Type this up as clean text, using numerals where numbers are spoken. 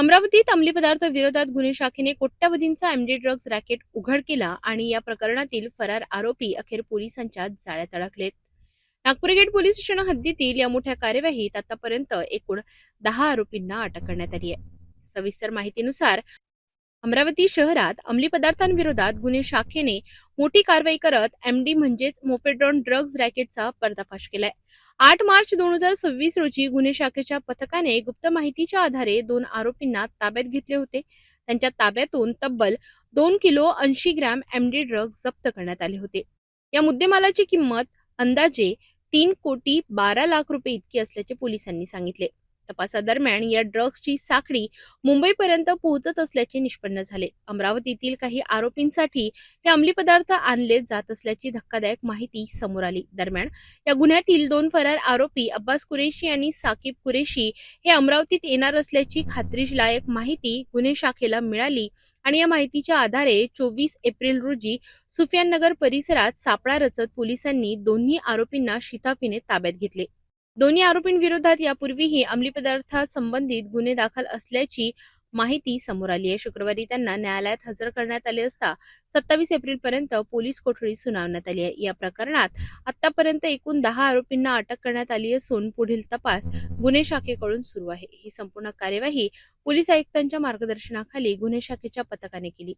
अमरावतीत अंमली पदार्थ विरोधात गुन्हे शाखेने कोट्यवधींचा एमडी ड्रग्ज रॅकेट उघड केला आणि या प्रकरणातील फरार आरोपी अखेर पोलिसांच्या जाळ्यात अडकलेत. नागपूर गेट पोलीस स्टेशन हद्दीतील या मोठ्या कार्यवाहीत आतापर्यंत एकूण 10 आरोपींना अटक करण्यात आली आहे. सविस्तर माहितीनुसार अमरावती शहरात अंमली पदार्थांविरोधात गुन्हे शाखेने मोठी कारवाई करत एमडी म्हणजेच मोपेड्रॉन ड्रग्ज रॅकेटचा पर्दाफाश केलाय. 8 मार्च 2026 रोजी गुन्हे शाखेच्या पथकाने गुप्त माहितीच्या आधारे 2 आरोपींना ताब्यात घेतले होते. त्यांच्या ताब्यातून तब्बल 2 किलो 80 ग्रॅम एमडी ड्रग्ज जप्त करण्यात आले होते. या मुद्देमालाची किंमत अंदाजे 3 कोटी 12 लाख रुपये इतकी असल्याचे पोलिसांनी सांगितले. तपासादरम्यान या ड्रग्जची साखळी मुंबईपर्यंत पोहोचत असल्याचे निष्पन्न झाले. अमरावतीतील काही आरोपींसाठी हे अंमली पदार्थ आणले जात असल्याची धक्कादायक माहिती समोर आली. दरम्यान या गुन्ह्यातील 2 फरार आरोपी अब्बास कुरेशी आणि साकीब कुरेशी हे अमरावतीत येणार असल्याची खात्रीलायक माहिती गुन्हे शाखेला मिळाली आणि या माहितीच्या आधारे 24 एप्रिल रोजी सुफियाननगर परिसरात सापळा रचत पोलिसांनी दोन्ही आरोपींना शिताफीने ताब्यात घेतले. दोन्ही आरोपींविरोधात यापूर्वीही अंमली पदार्थासंबंधित गुन्हे दाखल असल्याची माहिती समोर आली आहे. शुक्रवारी त्यांना न्यायालयात हजर करण्यात आले असता 27 एप्रिलपर्यंत पोलीस कोठडी सुनावण्यात आली आहे. या प्रकरणात आतापर्यंत एकूण 10 आरोपींना अटक करण्यात आली असून पुढील तपास गुन्हे शाखेकडून सुरू आहे. ही संपूर्ण कार्यवाही पोलीस आयुक्तांच्या मार्गदर्शनाखाली गुन्हे शाखेच्या पथकाने केली.